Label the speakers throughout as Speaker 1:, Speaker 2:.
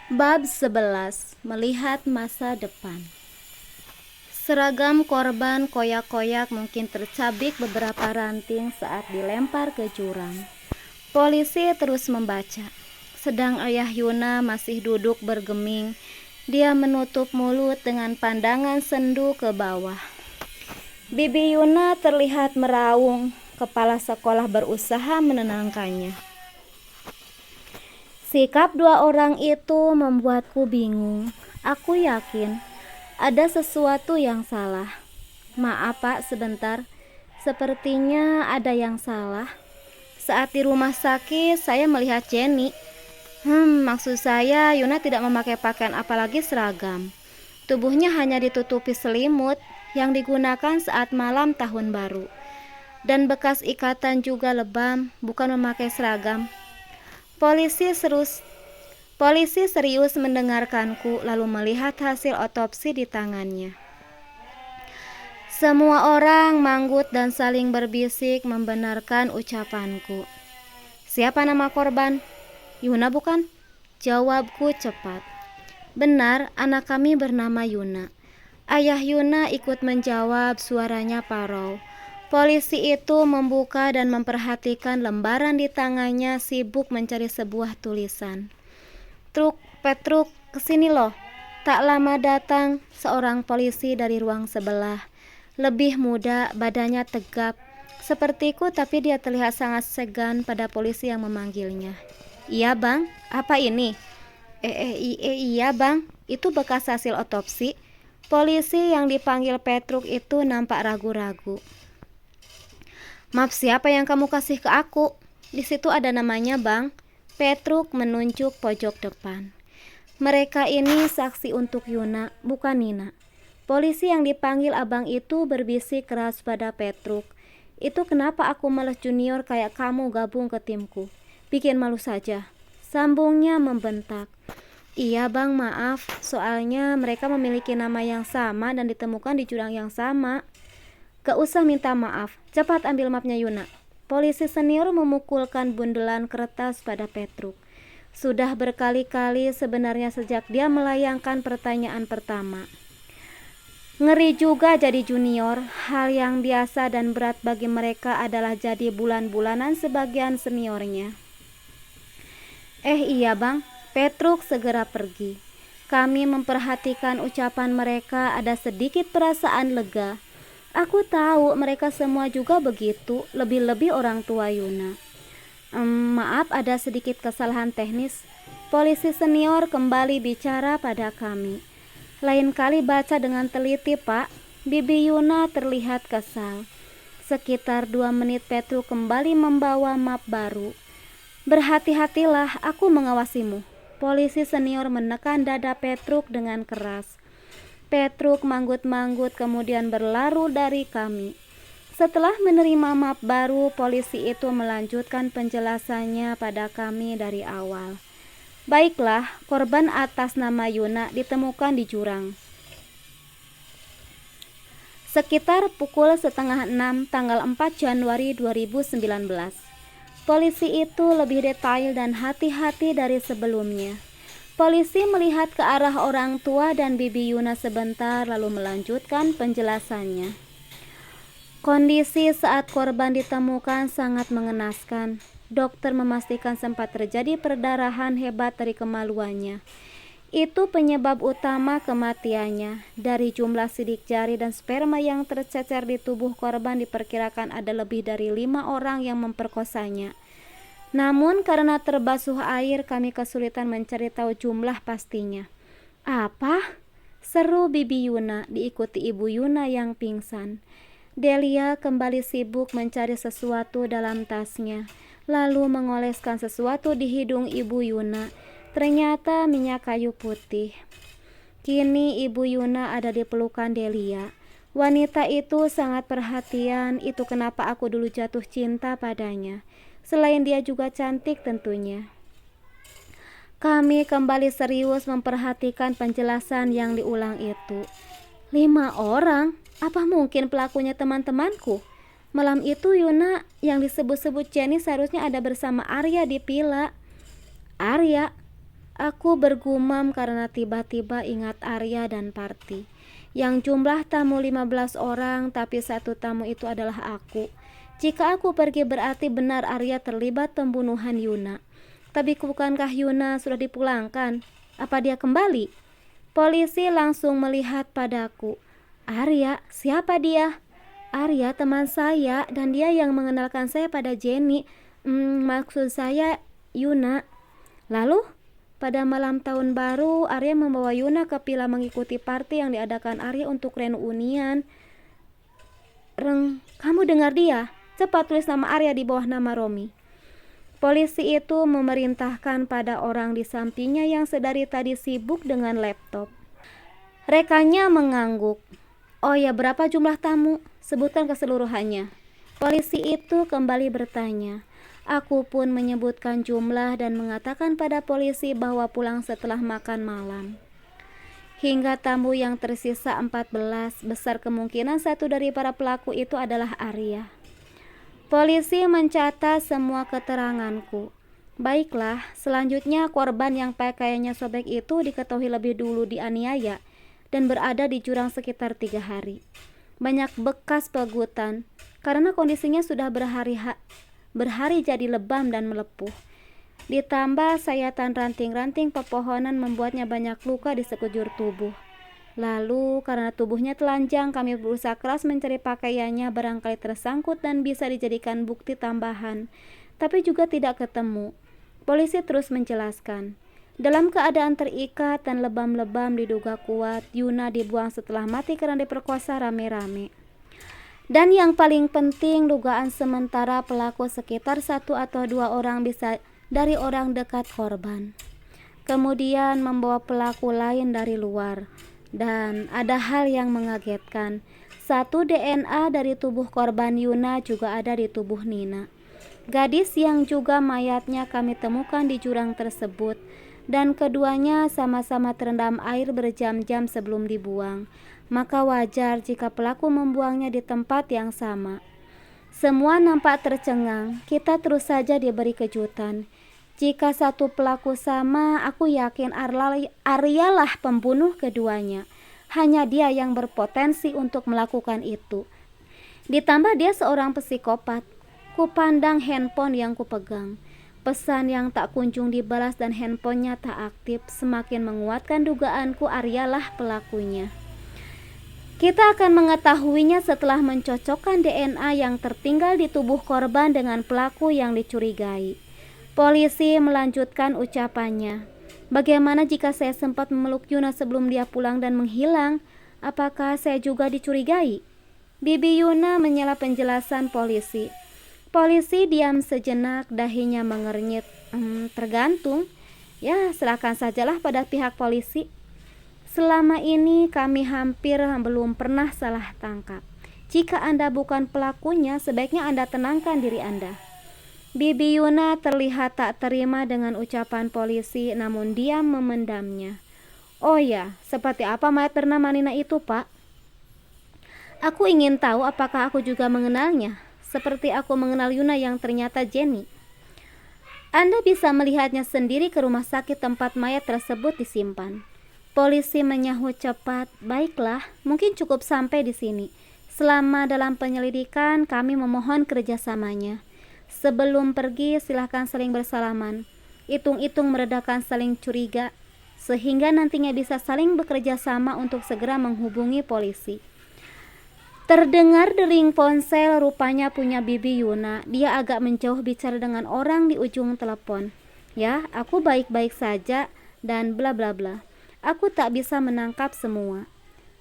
Speaker 1: Bab 11. Melihat masa depan. Seragam korban koyak-koyak mungkin tercabik beberapa ranting saat dilempar ke jurang. Polisi terus membaca. Sedang ayah Yuna masih duduk bergeming. Dia menutup mulut dengan pandangan sendu ke bawah. Bibi Yuna terlihat meraung. Kepala sekolah berusaha menenangkannya. Sikap dua orang itu membuatku bingung. Aku yakin ada sesuatu yang salah. Maaf Pak, sebentar. Sepertinya ada yang salah. Saat di rumah sakit, saya melihat Jenny. Maksud saya Yuna tidak memakai pakaian apalagi seragam. Tubuhnya hanya ditutupi selimut yang digunakan saat malam tahun baru. Dan bekas ikatan juga lebam, bukan memakai seragam. Polisi serius mendengarkanku lalu melihat hasil otopsi di tangannya. Semua orang manggut dan saling berbisik membenarkan ucapanku. Siapa nama korban? Yuna bukan? Jawabku cepat. Benar, anak kami bernama Yuna. Ayah Yuna ikut menjawab, suaranya parau. Polisi itu membuka dan memperhatikan lembaran di tangannya, sibuk mencari sebuah tulisan. Petruk, kesini loh. Tak lama datang seorang polisi dari ruang sebelah. Lebih muda, badannya tegap. Sepertiku, tapi dia terlihat sangat segan pada polisi yang memanggilnya. Iya bang, apa ini? Iya bang, itu bekas hasil otopsi. Polisi yang dipanggil Petruk itu nampak ragu-ragu. Maaf, siapa yang kamu kasih ke aku? Di situ ada namanya bang. Petruk menunjuk pojok depan. Mereka ini saksi untuk Yuna, bukan Nina. Polisi yang dipanggil abang itu berbisik keras pada Petruk. Itu kenapa aku malas junior kayak kamu gabung ke timku? Bikin malu saja. Sambungnya membentak. Iya bang, maaf. Soalnya mereka memiliki nama yang sama dan ditemukan di jurang yang sama. Gak usah minta maaf. Cepat ambil mapnya Yuna. Polisi senior memukulkan bundelan kertas pada Petruk. Sudah berkali-kali sebenarnya sejak dia melayangkan pertanyaan pertama. Ngeri juga jadi junior. Hal yang biasa dan berat bagi mereka adalah jadi bulan-bulanan sebagian seniornya. Iya bang. Petruk segera pergi. Kami memperhatikan ucapan mereka, ada sedikit perasaan lega. Aku tahu mereka semua juga begitu, lebih-lebih orang tua Yuna. Maaf, ada sedikit kesalahan teknis. Polisi senior kembali bicara pada kami. Lain kali baca dengan teliti Pak. Bibi Yuna terlihat kesal. Sekitar 2 menit Petruk kembali membawa map baru. Berhati-hatilah, aku mengawasimu. Polisi senior menekan dada Petruk dengan keras. Petruk manggut-manggut kemudian berlaru dari kami. Setelah menerima map baru, polisi itu melanjutkan penjelasannya pada kami dari awal. Baiklah, korban atas nama Yuna ditemukan di jurang. Sekitar pukul 5:30 tanggal 4 Januari 2019. Polisi itu lebih detail dan hati-hati dari sebelumnya. Polisi melihat ke arah orang tua dan Bibi Yuna sebentar lalu melanjutkan penjelasannya. Kondisi saat korban ditemukan sangat mengenaskan. Dokter memastikan sempat terjadi perdarahan hebat dari kemaluannya. Itu penyebab utama kematiannya. Dari jumlah sidik jari dan sperma yang tercecer di tubuh korban diperkirakan ada lebih dari 5 orang yang memperkosanya. Namun karena terbasuh air kami kesulitan mencari tahu jumlah pastinya. Apa? Seru Bibi Yuna diikuti Ibu Yuna yang pingsan. Delia kembali sibuk mencari sesuatu dalam tasnya, lalu mengoleskan sesuatu di hidung Ibu Yuna. Ternyata minyak kayu putih. Kini Ibu Yuna ada di pelukan Delia. Wanita itu sangat perhatian, itu kenapa aku dulu jatuh cinta padanya. Selain dia juga cantik tentunya. Kami kembali serius memperhatikan penjelasan yang diulang itu. 5 orang? Apa mungkin pelakunya teman-temanku? Malam itu Yuna yang disebut-sebut Jenny seharusnya ada bersama Arya di villa. Arya? Aku bergumam karena tiba-tiba ingat Arya dan Parti yang jumlah tamu 15 orang, tapi satu tamu itu adalah aku. Jika aku pergi berarti benar Arya terlibat pembunuhan Yuna. Tapi bukankah Yuna sudah dipulangkan? Apa dia kembali? Polisi langsung melihat padaku. Arya, siapa dia? Arya teman saya dan dia yang mengenalkan saya pada Jenny. Maksud saya Yuna. Lalu pada malam tahun baru, Arya membawa Yuna ke villa mengikuti party yang diadakan Arya untuk reunian. Reng, kamu dengar dia? Cepat tulis nama Arya di bawah nama Romi. Polisi itu memerintahkan pada orang di sampingnya yang sedari tadi sibuk dengan laptop. Rekannya mengangguk. Oh ya, berapa jumlah tamu? Sebutkan keseluruhannya. Polisi itu kembali bertanya. Aku pun menyebutkan jumlah dan mengatakan pada polisi bahwa pulang setelah makan malam. Hingga tamu yang tersisa 14, besar kemungkinan satu dari para pelaku itu adalah Arya. Polisi mencatat semua keteranganku. Baiklah, selanjutnya korban yang pakaiannya sobek itu diketahui lebih dulu dianiaya dan berada di jurang sekitar 3 hari. Banyak bekas pegutan karena kondisinya sudah berhari jadi lebam dan melepuh. Ditambah sayatan ranting-ranting pepohonan membuatnya banyak luka di sekujur tubuh. Lalu karena tubuhnya telanjang, kami berusaha keras mencari pakaiannya, barangkali tersangkut dan bisa dijadikan bukti tambahan, tapi juga tidak ketemu. Polisi terus menjelaskan. Dalam keadaan terikat dan lebam-lebam diduga kuat, Yuna dibuang setelah mati karena diperkosa rame-rame. Dan yang paling penting, dugaan sementara pelaku sekitar 1 atau 2 orang bisa dari orang dekat korban. Kemudian membawa pelaku lain dari luar. Dan ada hal yang mengagetkan. 1 DNA dari tubuh korban Yuna juga ada di tubuh Nina, gadis yang juga mayatnya kami temukan di jurang tersebut. Dan keduanya sama-sama terendam air berjam-jam sebelum dibuang. Maka wajar jika pelaku membuangnya di tempat yang sama. Semua nampak tercengang. Kita terus saja diberi kejutan. Jika satu pelaku sama, aku yakin Arya lah pembunuh keduanya. Hanya dia yang berpotensi untuk melakukan itu. Ditambah dia seorang psikopat. Kupandang handphone yang kupegang. Pesan yang tak kunjung dibalas dan handphonenya tak aktif semakin menguatkan dugaanku Arya lah pelakunya. Kita akan mengetahuinya setelah mencocokkan DNA yang tertinggal di tubuh korban dengan pelaku yang dicurigai. Polisi melanjutkan ucapannya. Bagaimana jika saya sempat memeluk Yuna sebelum dia pulang dan menghilang? Apakah saya juga dicurigai? Bibi Yuna menyela penjelasan polisi. Polisi diam sejenak, dahinya mengernyit. Tergantung. Ya, serahkan sajalah pada pihak polisi. Selama ini kami hampir belum pernah salah tangkap. Jika Anda bukan pelakunya, sebaiknya Anda tenangkan diri Anda. Bibi Yuna terlihat tak terima dengan ucapan polisi, namun diam memendamnya. Oh ya, seperti apa mayat bernama Nina itu, Pak? Aku ingin tahu apakah aku juga mengenalnya, seperti aku mengenal Yuna yang ternyata Jenny. Anda bisa melihatnya sendiri ke rumah sakit tempat mayat tersebut disimpan. Polisi menyahut cepat. Baiklah, mungkin cukup sampai di sini. Selama dalam penyelidikan, kami memohon kerjasamanya. Sebelum pergi, silahkan saling bersalaman. Hitung-hitung meredakan saling curiga, sehingga nantinya bisa saling bekerja sama untuk segera menghubungi polisi. Terdengar dering ponsel, rupanya punya Bibi Yuna. Dia agak menjauh bicara dengan orang di ujung telepon. Ya, aku baik-baik saja dan bla bla bla. Aku tak bisa menangkap semua.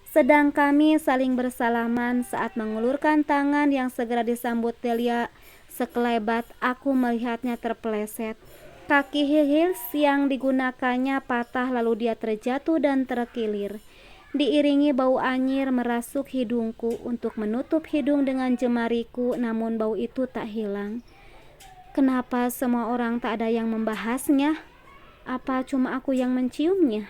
Speaker 1: Sedang kami saling bersalaman saat mengulurkan tangan yang segera disambut Delia sekelebat. Aku melihatnya terpeleset. Kaki heels yang digunakannya patah lalu dia terjatuh dan terkilir. Diiringi bau anyir merasuk hidungku untuk menutup hidung dengan jemariku, namun bau itu tak hilang. Kenapa semua orang tak ada yang membahasnya? Apa cuma aku yang menciumnya?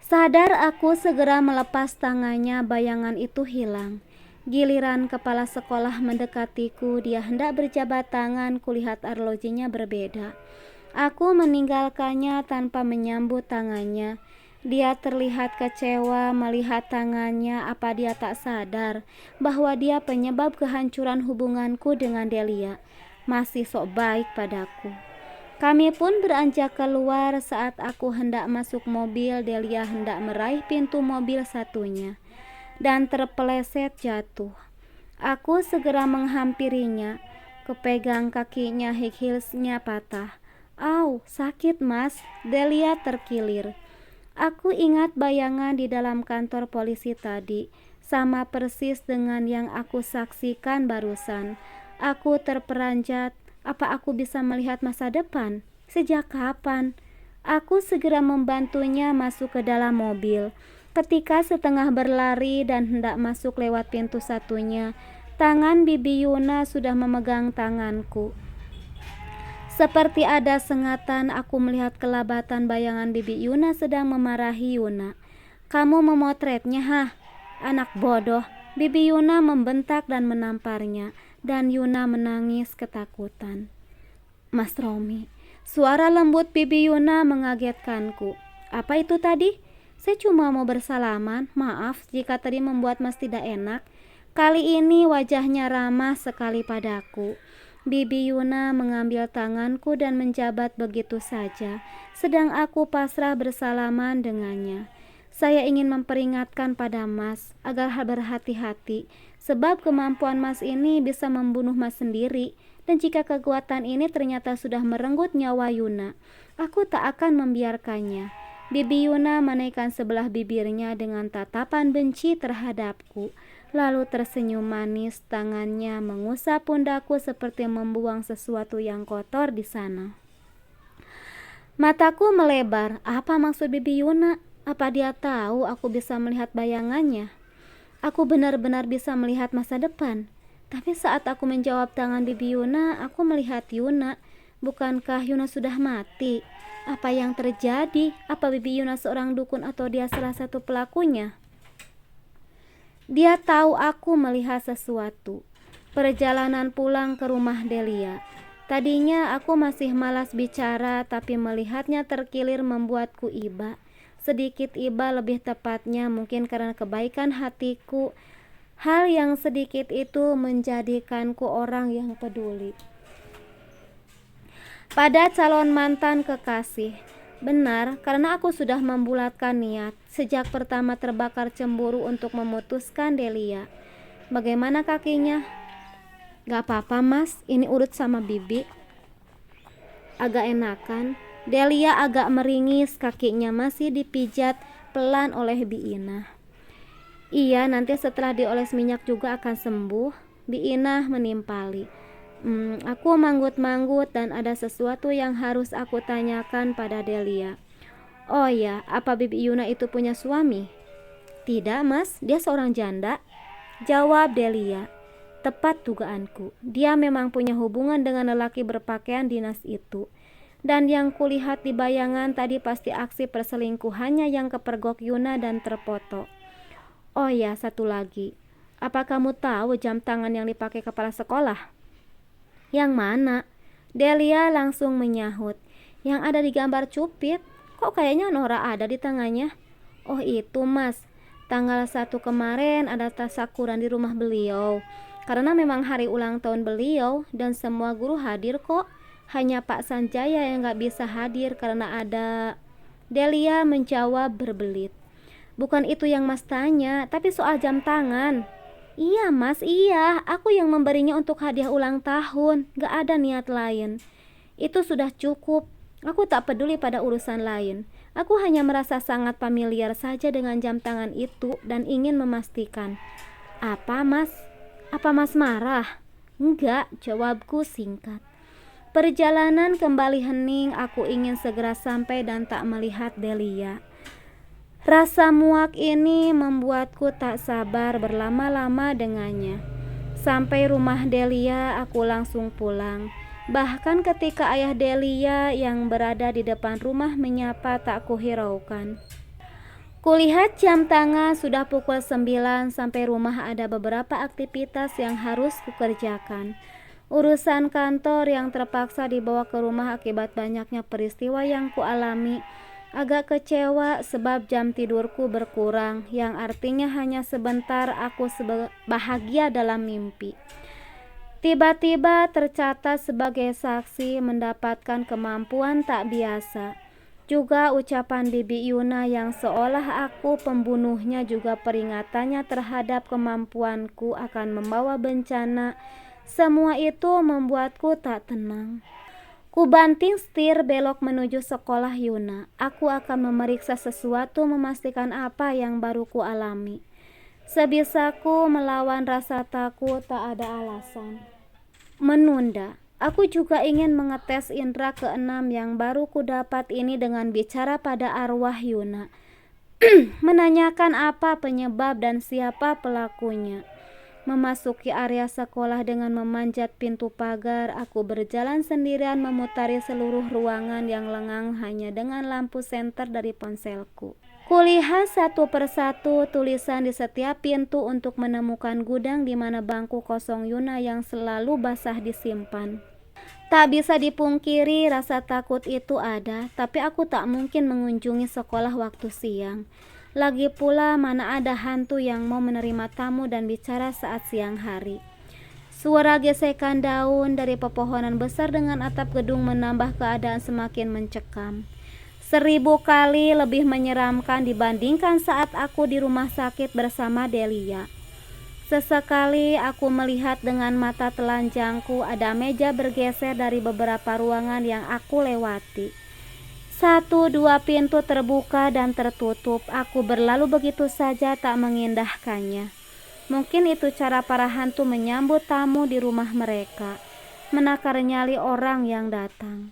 Speaker 1: Sadar aku segera melepas tangannya, bayangan itu hilang. Giliran kepala sekolah mendekatiku, dia hendak berjabat tangan, kulihat arlojinya berbeda. Aku meninggalkannya tanpa menyambut tangannya. Dia terlihat kecewa melihat tangannya. Apa dia tak sadar bahwa dia penyebab kehancuran hubunganku dengan Delia? Masih sok baik padaku. Kami pun beranjak keluar. Saat aku hendak masuk mobil, Delia hendak meraih pintu mobil satunya dan terpeleset jatuh. Aku segera menghampirinya. Kepegang kakinya, high heelsnya patah. Au, sakit mas, Delia terkilir. Aku ingat bayangan di dalam kantor polisi tadi, sama persis dengan yang aku saksikan barusan. Aku terperanjat, apa aku bisa melihat masa depan? Sejak kapan? Aku segera membantunya masuk ke dalam mobil. Ketika setengah berlari dan hendak masuk lewat pintu satunya, tangan Bibi Yuna sudah memegang tanganku. Seperti ada sengatan, aku melihat kelabatan bayangan Bibi Yuna sedang memarahi Yuna. Kamu memotretnya, hah? Anak bodoh. Bibi Yuna membentak dan menamparnya, dan Yuna menangis ketakutan. Mas Romi, suara lembut Bibi Yuna mengagetkanku. Apa itu tadi? Saya cuma mau bersalaman. Maaf jika tadi membuat Mas tidak enak. Kali ini wajahnya ramah sekali padaku. Bibi Yuna mengambil tanganku dan menjabat begitu saja, sedang aku pasrah bersalaman dengannya. Saya ingin memperingatkan pada Mas agar berhati-hati, sebab kemampuan Mas ini bisa membunuh Mas sendiri, dan jika kekuatan ini ternyata sudah merenggut nyawa Yuna, aku tak akan membiarkannya. Bibi Yuna menaikkan sebelah bibirnya dengan tatapan benci terhadapku. Lalu tersenyum manis, tangannya mengusap pundakku seperti membuang sesuatu yang kotor di sana. Mataku melebar. Apa maksud Bibi Yuna? Apa dia tahu aku bisa melihat bayangannya? Aku benar-benar bisa melihat masa depan. Tapi saat aku menjawab tangan Bibi Yuna, aku melihat Yuna. Bukankah Yuna sudah mati? Apa yang terjadi? Apa Bibi Yuna seorang dukun atau dia salah satu pelakunya? Dia tahu aku melihat sesuatu. Perjalanan pulang ke rumah Delia. Tadinya aku masih malas bicara, tapi melihatnya terkilir membuatku iba. Sedikit iba lebih tepatnya, mungkin karena kebaikan hatiku. Hal yang sedikit itu menjadikanku orang yang peduli pada calon mantan kekasih. Benar, karena aku sudah membulatkan niat sejak pertama terbakar cemburu untuk memutuskan Delia. Bagaimana kakinya? Gak apa-apa mas, ini urut sama Bibi. Agak enakan. Delia agak meringis, kakinya masih dipijat pelan oleh Bi Inah. Iya, nanti setelah dioles minyak juga akan sembuh. Bi Inah menimpali. Aku manggut-manggut dan ada sesuatu yang harus aku tanyakan pada Delia. Oh ya, apa Bibi Yuna itu punya suami? Tidak mas, dia seorang janda. Jawab Delia. Tepat dugaanku, dia memang punya hubungan dengan lelaki berpakaian dinas itu. Dan yang kulihat di bayangan tadi pasti aksi perselingkuhannya yang kepergok Yuna dan terfoto. Oh ya, satu lagi. Apa kamu tahu jam tangan yang dipakai kepala sekolah? Yang mana? Delia langsung menyahut. Yang ada di gambar cupit. Kok kayaknya Nora ada di tangannya? Oh itu mas, tanggal 1 kemarin ada tasyakuran di rumah beliau. Karena memang hari ulang tahun beliau dan semua guru hadir kok. Hanya Pak Sanjaya yang gak bisa hadir karena ada. Delia menjawab berbelit. Bukan itu yang mas tanya, tapi soal jam tangan. Iya mas, iya, aku yang memberinya untuk hadiah ulang tahun. Gak ada niat lain. Itu sudah cukup. Aku tak peduli pada urusan lain. Aku hanya merasa sangat familiar saja dengan jam tangan itu dan ingin memastikan. Apa mas? Apa mas marah? Enggak, jawabku singkat. Perjalanan kembali hening, aku ingin segera sampai dan tak melihat Delia. Rasa muak ini membuatku tak sabar berlama-lama dengannya. Sampai rumah Delia, aku langsung pulang. Bahkan ketika ayah Delia yang berada di depan rumah menyapa, tak kuhiraukan. Kulihat jam tangan sudah pukul 9, sampai rumah ada beberapa aktivitas yang harus kukerjakan. Urusan kantor yang terpaksa dibawa ke rumah akibat banyaknya peristiwa yang kualami. Agak kecewa sebab jam tidurku berkurang, yang artinya hanya sebentar aku bahagia dalam mimpi. Tiba-tiba tercatat sebagai saksi mendapatkan kemampuan tak biasa. Juga ucapan Bibi Yuna yang seolah aku pembunuhnya, juga peringatannya terhadap kemampuanku akan membawa bencana. Semua itu membuatku tak tenang. Ku banting setir belok menuju sekolah Yuna. Aku akan memeriksa sesuatu, memastikan apa yang baru ku alami. Sebisaku melawan rasa takut, tak ada alasan. Menunda. Aku juga ingin mengetes indera keenam yang baru ku dapat ini dengan bicara pada arwah Yuna. Menanyakan apa penyebab dan siapa pelakunya. Memasuki area sekolah dengan memanjat pintu pagar, aku berjalan sendirian memutari seluruh ruangan yang lengang hanya dengan lampu senter dari ponselku. Kulihat satu persatu tulisan di setiap pintu untuk menemukan gudang di mana bangku kosong Yuna yang selalu basah disimpan. Tak bisa dipungkiri rasa takut itu ada, tapi aku tak mungkin mengunjungi sekolah waktu siang. Lagi pula mana ada hantu yang mau menerima tamu dan bicara saat siang hari. Suara gesekan daun dari pepohonan besar dengan atap gedung menambah keadaan semakin mencekam. 1000 kali lebih menyeramkan dibandingkan saat aku di rumah sakit bersama Delia. Sesekali aku melihat dengan mata telanjangku ada meja bergeser dari beberapa ruangan yang aku lewati. 1-2 pintu terbuka dan tertutup. Aku berlalu begitu saja tak mengindahkannya. Mungkin itu cara para hantu menyambut tamu di rumah mereka, menakar nyali orang yang datang.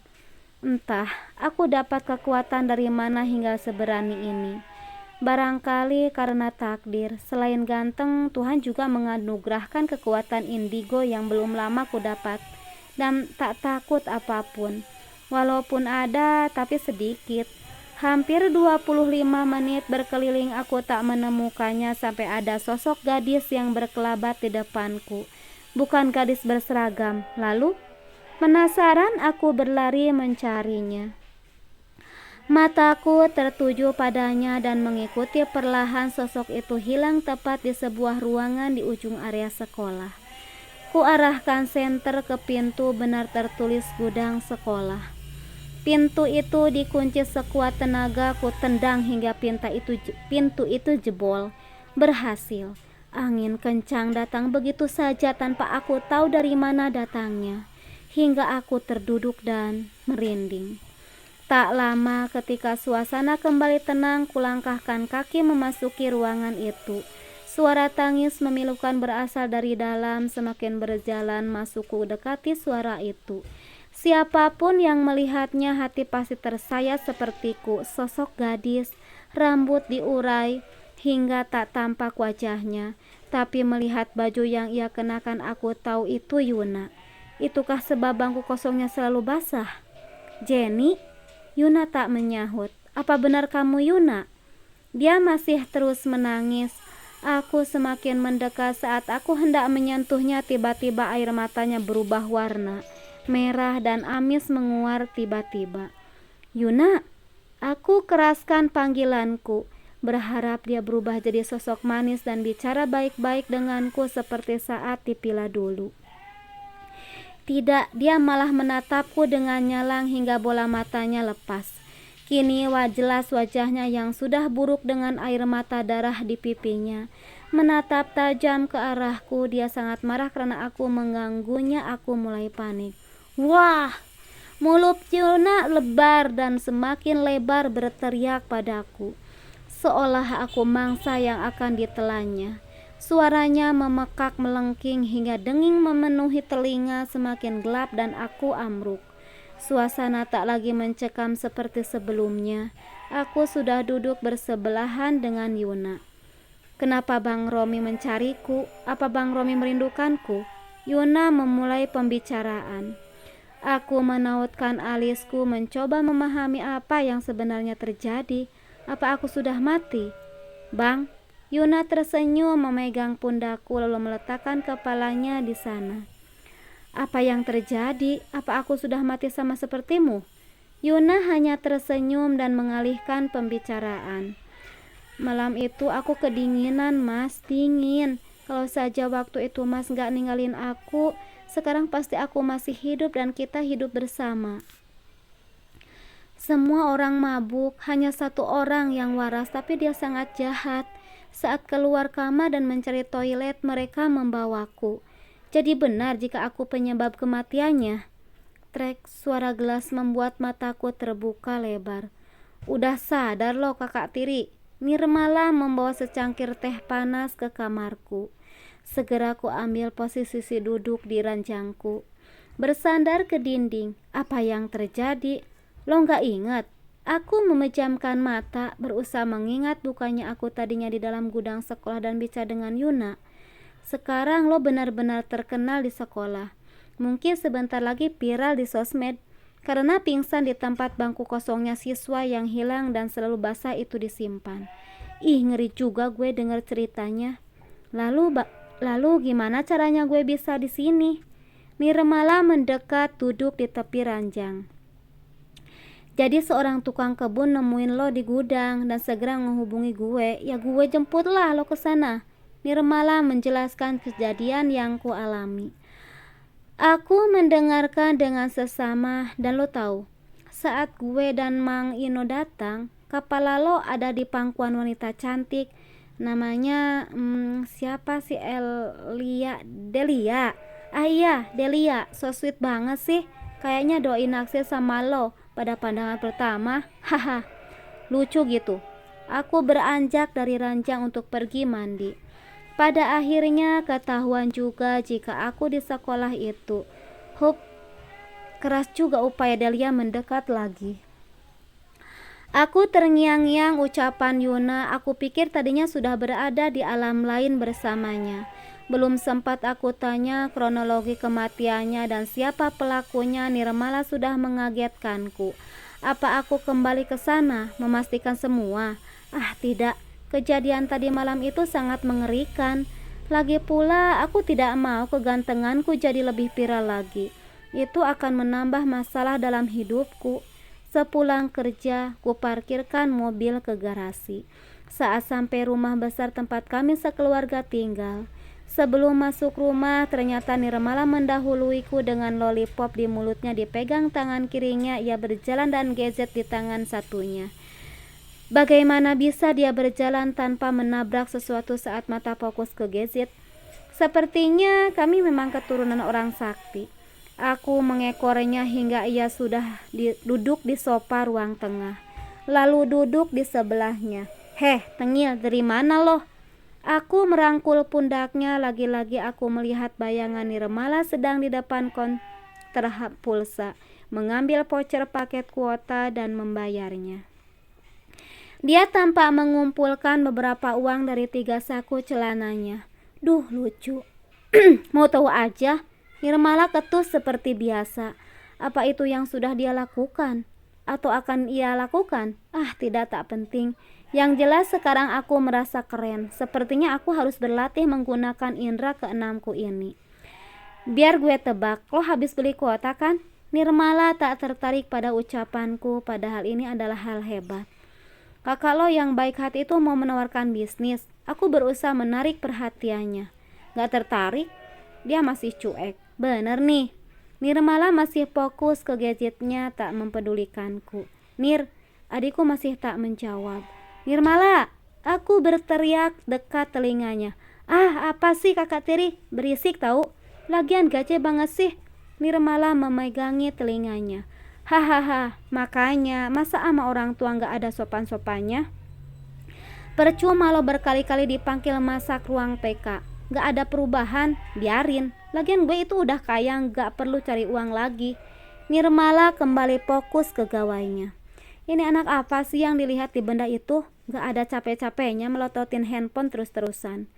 Speaker 1: Entah, aku dapat kekuatan dari mana hingga seberani ini. Barangkali karena takdir. Selain ganteng, Tuhan juga menganugerahkan kekuatan indigo yang belum lama ku dapat. Dan tak takut apapun. Walaupun ada, tapi sedikit. Hampir 25 menit berkeliling aku tak menemukannya sampai ada sosok gadis yang berkelabat di depanku. Bukan gadis berseragam. Lalu penasaran aku berlari mencarinya. Mataku tertuju padanya dan mengikuti perlahan sosok itu hilang tepat di sebuah ruangan di ujung area sekolah. Ku arahkan senter ke pintu, benar tertulis gudang sekolah. Pintu itu dikunci sekuat tenaga, ku tendang hingga pintu itu jebol. Berhasil. Angin kencang datang begitu saja tanpa aku tahu dari mana datangnya. Hingga aku terduduk dan merinding. Tak lama ketika suasana kembali tenang, kulangkahkan kaki memasuki ruangan itu. Suara tangis memilukan berasal dari dalam. Semakin berjalan masukku dekati suara itu. Siapapun yang melihatnya hati pasti tersayat sepertiku. Sosok gadis, rambut diurai hingga tak tampak wajahnya. Tapi melihat baju yang ia kenakan aku tahu itu Yuna. Itukah sebab bangku kosongnya selalu basah? Jenny? Yuna tak menyahut. Apa benar kamu Yuna? Dia masih terus menangis. Aku semakin mendekat. Saat aku hendak menyentuhnya, tiba-tiba air matanya berubah warna. Merah dan amis menguar tiba-tiba. Yuna, aku keraskan panggilanku. Berharap dia berubah jadi sosok manis dan bicara baik-baik denganku seperti saat di Pila dulu. Tidak, dia malah menatapku dengan nyalang hingga bola matanya lepas. Kini jelas wajahnya yang sudah buruk dengan air mata darah di pipinya. Menatap tajam ke arahku. Dia sangat marah karena aku mengganggunya. Aku mulai panik. Wah! Mulut Yuna lebar dan semakin lebar berteriak padaku. Seolah aku mangsa yang akan ditelannya. Suaranya memekak melengking hingga denging memenuhi telinga. Semakin gelap dan aku amruk. Suasana tak lagi mencekam seperti sebelumnya. Aku sudah duduk bersebelahan dengan Yuna. Kenapa Bang Romi mencariku? Apa Bang Romi merindukanku? Yuna memulai pembicaraan. Aku menautkan alisku mencoba memahami apa yang sebenarnya terjadi. Apa aku sudah mati? Bang, Yuna tersenyum memegang pundakku lalu meletakkan kepalanya di sana. Apa yang terjadi? Apa aku sudah mati sama sepertimu? Yuna hanya tersenyum dan mengalihkan pembicaraan. Malam itu aku kedinginan, Mas, dingin. Kalau saja waktu itu Mas gak ninggalin aku, sekarang pasti aku masih hidup dan kita hidup bersama. Semua orang mabuk, hanya satu orang yang waras, tapi dia sangat jahat. Saat keluar kamar dan mencari toilet, mereka membawaku. Jadi benar jika aku penyebab kematiannya. Trek suara gelas membuat mataku terbuka lebar. Udah sadar lo kakak tiri. Nirmala membawa secangkir teh panas ke kamarku. Segera ku ambil posisi duduk di ranjangku. Bersandar ke dinding. Apa yang terjadi? Lo gak ingat? Aku memejamkan mata, berusaha mengingat bukannya aku tadinya di dalam gudang sekolah dan bicara dengan Yuna. Sekarang lo benar-benar terkenal di sekolah. Mungkin sebentar lagi viral di sosmed karena pingsan di tempat bangku kosongnya siswa yang hilang dan selalu basah itu disimpan. Ih, ngeri juga gue dengar ceritanya. Lalu gimana caranya gue bisa di sini? Nirmala mendekat duduk di tepi ranjang. Jadi seorang tukang kebun nemuin lo di gudang dan segera menghubungi gue. Ya gue jemputlah lo ke sana. Nirmala menjelaskan kejadian yang ku alami. Aku mendengarkan dengan sesama dan lo tahu, saat gue dan Mang Ino datang, kepala lo ada di pangkuan wanita cantik. Namanya siapa sih? Delia. Ah iya, Delia, so sweet banget sih. Kayaknya doi naksir sama lo pada pandangan pertama. Haha, lucu gitu. Aku beranjak dari ranjang untuk pergi mandi. Pada akhirnya ketahuan juga jika aku di sekolah itu. Keras juga upaya Delia mendekat lagi. Aku terngiang-ngiang ucapan Yuna. Aku pikir tadinya sudah berada di alam lain bersamanya. Belum sempat aku tanya kronologi kematiannya dan siapa pelakunya, Nirmala sudah mengagetkanku. Apa aku kembali ke sana memastikan semua? Ah, tidak. Kejadian tadi malam itu sangat mengerikan. Lagi pula aku tidak mau kegantenganku jadi lebih viral lagi. Itu akan menambah masalah dalam hidupku. Sepulang kerja, ku parkirkan mobil ke garasi. Saat sampai rumah besar tempat kami sekeluarga tinggal, sebelum masuk rumah, ternyata Nirmala mendahuluiku dengan lollipop di mulutnya dipegang tangan kirinya. Ia berjalan dan gadget di tangan satunya. Bagaimana bisa dia berjalan tanpa menabrak sesuatu saat mata fokus ke gadget? Sepertinya kami memang keturunan orang sakti. Aku mengekornya hingga ia sudah duduk di sofa ruang tengah. Lalu duduk di sebelahnya. Heh, tengil, dari mana lo? Aku merangkul pundaknya. Lagi-lagi aku melihat bayangan Nirmala sedang di depan konter pulsa, mengambil voucher paket kuota dan membayarnya. Dia tampak mengumpulkan beberapa uang dari 3 saku celananya. Duh, lucu. Mau tahu aja, Nirmala ketus seperti biasa. Apa itu yang sudah dia lakukan? Atau akan ia lakukan? Ah, tidak, tak penting. Yang jelas sekarang aku merasa keren. Sepertinya aku harus berlatih menggunakan indera keenamku ini. Biar gue tebak, lo habis beli kuota kan? Nirmala tak tertarik pada ucapanku, padahal ini adalah hal hebat. Kakak lo yang baik hati itu mau menawarkan bisnis. Aku berusaha menarik perhatiannya. Gak tertarik? Dia masih cuek. Bener nih. Nirmala masih fokus ke gadgetnya, tak mempedulikanku. Nir, adikku masih tak menjawab. Nirmala, aku berteriak dekat telinganya. Ah, apa sih kakak tiri? Berisik tahu. Lagian gaje banget sih. Nirmala memegangi telinganya. Hahaha, makanya masa ama orang tua gak ada sopan-sopannya? Percuma lo berkali-kali dipanggil masak ruang TK. Gak ada perubahan, biarin. Lagian gue itu udah kaya, gak perlu cari uang lagi. Nirmala kembali fokus ke gawainya. Ini anak apa sih yang dilihat di benda itu? Gak ada capek-capeknya melototin handphone terus-terusan.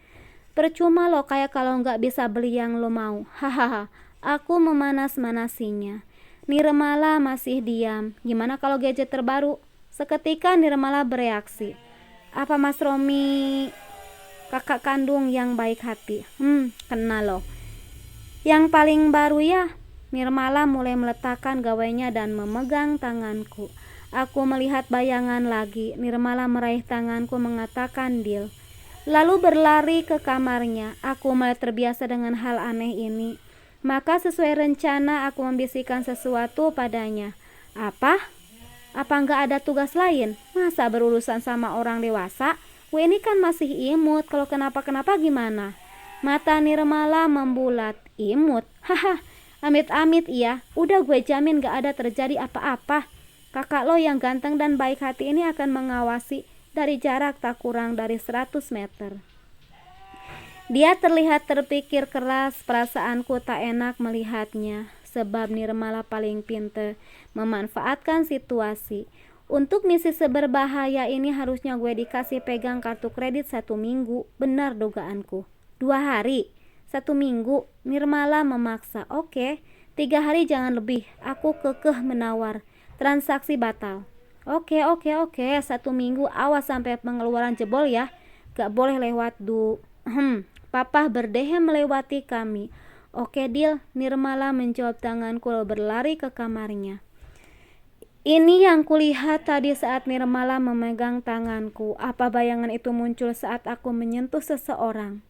Speaker 1: Percuma lo kayak kalau gak bisa beli yang lo mau. Hahaha, aku memanas-manasinya. Nirmala masih diam. Gimana kalau gadget terbaru? Seketika Nirmala bereaksi. Apa Mas Romi kakak kandung yang baik hati? Kenal loh. Yang paling baru ya. Nirmala mulai meletakkan gawainya dan memegang tanganku. Aku melihat bayangan lagi. Nirmala meraih tanganku mengatakan deal. Lalu berlari ke kamarnya. Aku mulai terbiasa dengan hal aneh ini. Maka sesuai rencana aku membisikkan sesuatu padanya. Apa? Apa nggak ada tugas lain? Masa berurusan sama orang dewasa? Gue ini kan masih imut. Kalau kenapa-kenapa gimana? Mata Nirmala membulat. Imut? Haha. Amit-amit iya. Udah gue jamin gak ada terjadi apa-apa. Kakak lo yang ganteng dan baik hati ini akan mengawasi dari jarak tak kurang dari 100 meter. Dia terlihat terpikir keras. Perasaanku tak enak melihatnya. Sebab Nirmala paling pintar memanfaatkan situasi. Untuk misi seberbahaya ini harusnya gue dikasih pegang kartu kredit 1 minggu. Benar dugaanku. 2 hari. 1 minggu. Nirmala memaksa. Oke, 3 hari jangan lebih. Aku kekeh menawar. Transaksi batal. Oke, 1 minggu. Awas sampai pengeluaran jebol ya. Gak boleh lewat Papa berdehem melewati kami. Oke deal. Nirmala menjawab tanganku lalu berlari ke kamarnya. Ini yang kulihat tadi saat Nirmala memegang tanganku. Apa bayangan itu muncul saat aku menyentuh seseorang?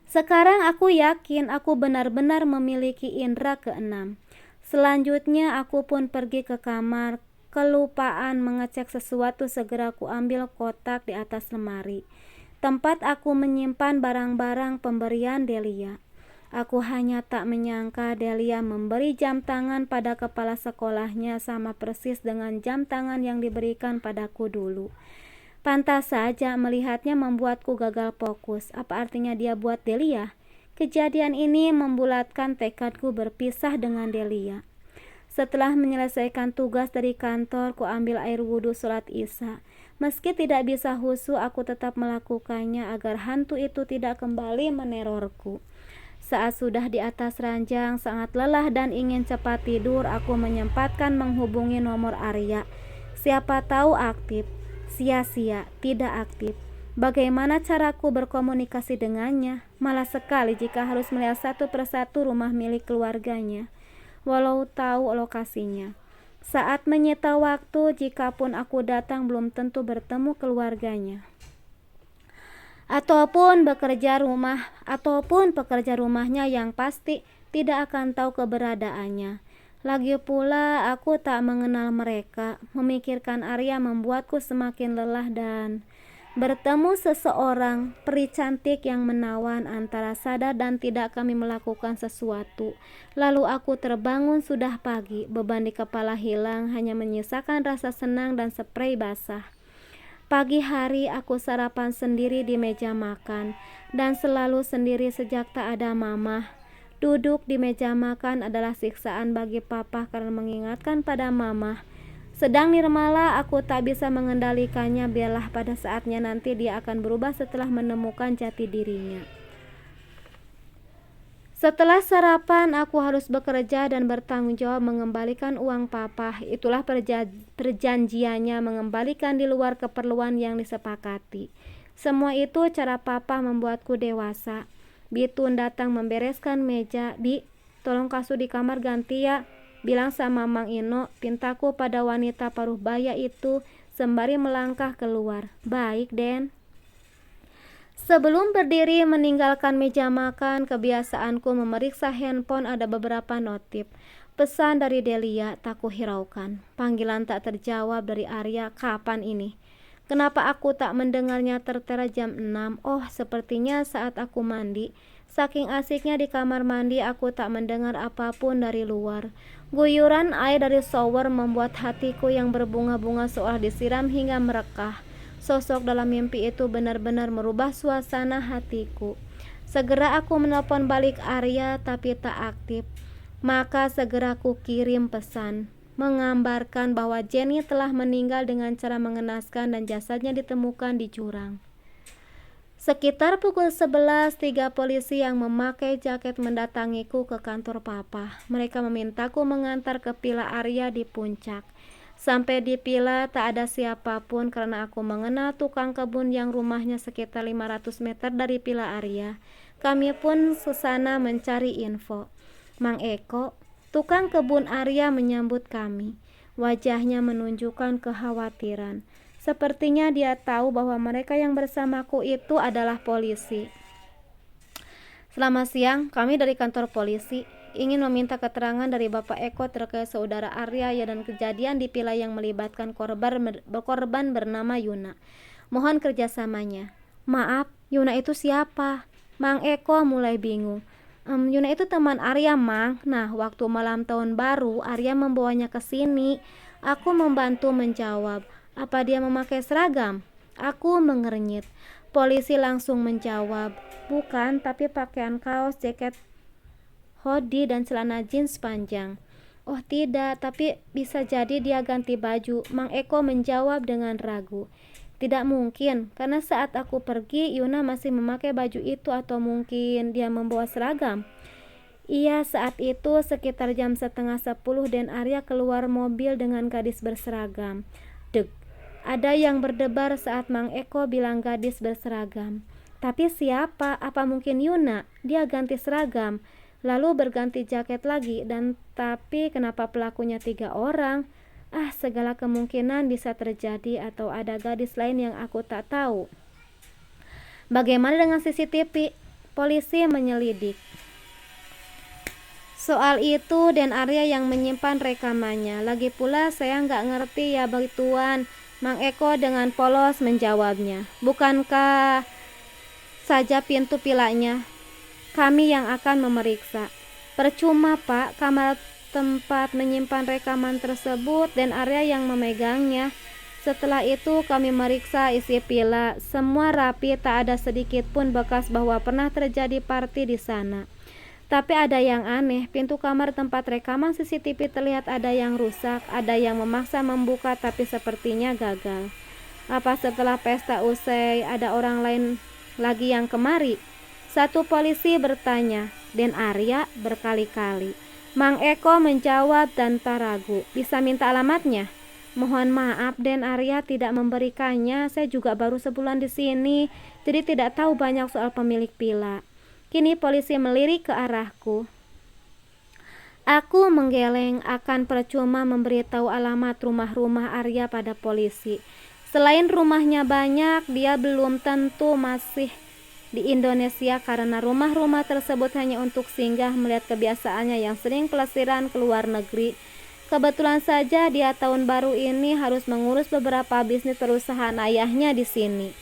Speaker 1: Sekarang aku yakin aku benar-benar memiliki indera keenam. Selanjutnya aku pun pergi ke kamar. Kelupaan mengecek sesuatu, segera aku ambil kotak di atas lemari, tempat aku menyimpan barang-barang pemberian Delia. Aku hanya tak menyangka Delia memberi jam tangan pada kepala sekolahnya sama persis dengan jam tangan yang diberikan padaku dulu. Pantas saja melihatnya membuatku gagal fokus. Apa artinya dia buat Delia? Kejadian ini membulatkan tekadku berpisah dengan Delia. Setelah menyelesaikan tugas dari kantor, ku ambil air wudhu sholat isya. Meski tidak bisa khusyuk, aku tetap melakukannya agar hantu itu tidak kembali menerorku. Saat sudah di atas ranjang, sangat lelah dan ingin cepat tidur, aku menyempatkan menghubungi nomor Arya. Siapa tahu aktif. Sia-sia, tidak aktif. Bagaimana caraku berkomunikasi dengannya? Malah sekali jika harus melihat satu persatu rumah milik keluarganya, walau tahu lokasinya. Saat menyita waktu, jikapun aku datang belum tentu bertemu keluarganya. Ataupun pekerja rumahnya yang pasti tidak akan tahu keberadaannya. Lagi pula aku tak mengenal mereka. Memikirkan Arya membuatku semakin lelah dan bertemu seseorang peri cantik yang menawan. Antara sadar dan tidak kami melakukan sesuatu. Lalu aku terbangun sudah pagi. Beban di kepala hilang, hanya menyisakan rasa senang dan sprei basah. Pagi hari aku sarapan sendiri di meja makan, dan selalu sendiri sejak tak ada mama. Duduk di meja makan adalah siksaan bagi papa karena mengingatkan pada mama. Sedang Nirmala, aku tak bisa mengendalikannya. Biarlah pada saatnya nanti dia akan berubah setelah menemukan jati dirinya. Setelah sarapan, aku harus bekerja dan bertanggung jawab mengembalikan uang papa. Itulah perjanjiannya, mengembalikan di luar keperluan yang disepakati. Semua itu cara papa membuatku dewasa. Bitun datang membereskan meja. Di, tolong kasur di kamar ganti ya. Bilang sama Mang Ino, pintaku pada wanita paruh baya itu, sembari melangkah keluar. Baik, Den. Sebelum berdiri meninggalkan meja makan, kebiasaanku memeriksa handphone. Ada beberapa notif. Pesan dari Delia tak kuhiraukan. Panggilan tak terjawab dari Arya. Kapan ini? Kenapa aku tak mendengarnya tertera jam 6? Oh, sepertinya saat aku mandi. Saking asiknya di kamar mandi, aku tak mendengar apapun dari luar. Guyuran air dari shower membuat hatiku yang berbunga-bunga seolah disiram hingga merekah. Sosok dalam mimpi itu benar-benar merubah suasana hatiku. Segera aku menelpon balik Arya, tapi tak aktif. Maka segera aku kirim pesan, mengambarkan bahwa Jenny telah meninggal dengan cara mengenaskan dan jasadnya ditemukan di jurang. Sekitar pukul 11, 3 polisi yang memakai jaket mendatangiku ke kantor papa. Mereka memintaku mengantar ke Villa Arya di puncak. Sampai di villa tak ada siapapun karena aku mengenal tukang kebun yang rumahnya sekitar 500 meter dari Villa Arya. Kami pun kesana mencari info. Mang Eko, tukang kebun Arya, menyambut kami. Wajahnya menunjukkan kekhawatiran. Sepertinya dia tahu bahwa mereka yang bersamaku itu adalah polisi. Selamat siang, kami dari kantor polisi ingin meminta keterangan dari Bapak Eko terkait saudara Arya dan kejadian di villa yang melibatkan korban bernama Yuna. Mohon kerjasamanya. Maaf, Yuna itu siapa? Mang Eko mulai bingung. Yuna itu teman Arya, Mang. Nah, waktu malam tahun baru, Arya membawanya ke sini. Aku membantu menjawab. Apa dia memakai seragam? Aku mengernyit. Polisi langsung menjawab, bukan, tapi pakaian kaos, jaket hoodie, dan celana jeans panjang. Oh tidak, tapi bisa jadi dia ganti baju. Mang Eko menjawab dengan ragu. Tidak mungkin, karena saat aku pergi, Yuna masih memakai baju itu, atau mungkin dia membawa seragam. Iya, saat itu sekitar jam 9:30 dan Arya keluar mobil dengan gadis berseragam. Deg. Ada yang berdebar saat Mang Eko bilang gadis berseragam. Tapi siapa? Apa mungkin Yuna? Dia ganti seragam, lalu berganti jaket lagi, dan tapi kenapa pelakunya 3 orang? Segala kemungkinan bisa terjadi, atau ada gadis lain yang aku tak tahu. Bagaimana dengan CCTV? Polisi menyelidik. Soal itu dan Arya yang menyimpan rekamannya. Lagi pula saya nggak ngerti ya begituan. Mang Eko dengan polos menjawabnya. Bukankah saja pintu vilanya? Kami yang akan memeriksa. Percuma Pak, kamar tempat menyimpan rekaman tersebut dan Arya yang memegangnya. Setelah itu kami meriksa isi villa. Semua rapi, tak ada sedikit pun bekas bahwa pernah terjadi party di sana. Tapi ada yang aneh, pintu kamar tempat rekaman CCTV terlihat ada yang rusak, ada yang memaksa membuka tapi sepertinya gagal. Apa setelah pesta usai ada orang lain lagi yang kemari? Satu polisi bertanya, dan Arya berkali-kali. Mang Eko menjawab tanpa ragu, bisa minta alamatnya? Mohon maaf, Den, Arya tidak memberikannya. Saya juga baru sebulan di sini, jadi tidak tahu banyak soal pemilik villa. Kini polisi melirik ke arahku. Aku menggeleng, akan percuma memberitahu alamat rumah-rumah Arya pada polisi. Selain rumahnya banyak, dia belum tentu masih di Indonesia karena rumah-rumah tersebut hanya untuk singgah melihat kebiasaannya yang sering pelesiran ke luar negeri. Kebetulan saja dia tahun baru ini harus mengurus beberapa bisnis perusahaan ayahnya di sini.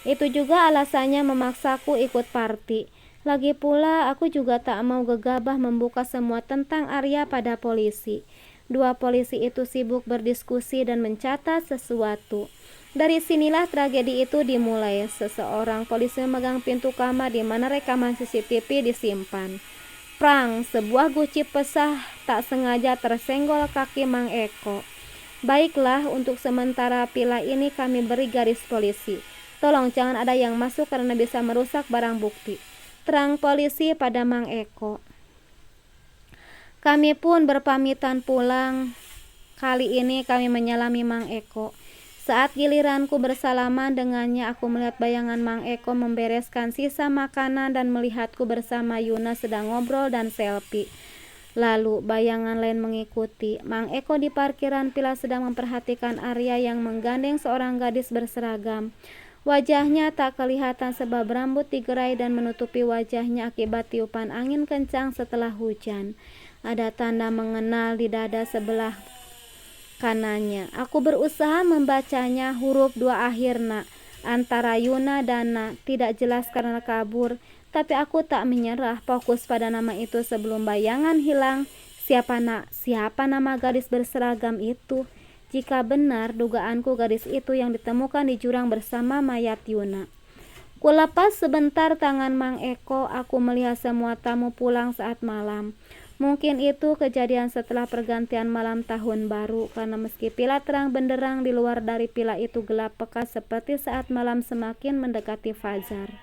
Speaker 1: Itu juga alasannya memaksaku ikut party. Lagi pula aku juga tak mau gegabah membuka semua tentang Arya pada polisi. Dua polisi itu sibuk berdiskusi dan mencatat sesuatu. Dari sinilah tragedi itu dimulai. Seseorang polisi memegang pintu kamar di mana rekaman CCTV disimpan. Prang, sebuah guci pesah tak sengaja tersenggol kaki Mang Eko. Baiklah, untuk sementara villa ini kami beri garis polisi. Tolong jangan ada yang masuk karena bisa merusak barang bukti. Terang polisi pada Mang Eko. Kami pun berpamitan pulang. Kali ini kami menyalami Mang Eko. Saat giliranku bersalaman dengannya, aku melihat bayangan Mang Eko membereskan sisa makanan dan melihatku bersama Yuna sedang ngobrol dan selfie. Lalu bayangan lain mengikuti. Mang Eko di parkiran villa sedang memperhatikan Arya yang menggandeng seorang gadis berseragam. Wajahnya tak kelihatan sebab rambut digerai dan menutupi wajahnya akibat tiupan angin kencang setelah hujan. Ada tanda mengenal di dada sebelah kanannya. Aku berusaha membacanya, huruf 2 akhir Na, antara Yuna dan Na, tidak jelas karena kabur. Tapi aku tak menyerah, fokus pada nama itu sebelum bayangan hilang. Siapa nama gadis berseragam itu? Jika benar dugaanku, gadis itu yang ditemukan di jurang bersama mayat Yuna. Kulepas sebentar tangan Mang Eko, aku melihat semua tamu pulang saat malam. Mungkin itu kejadian setelah pergantian malam tahun baru, karena meski villa terang benderang, di luar dari villa itu gelap pekat seperti saat malam semakin mendekati fajar.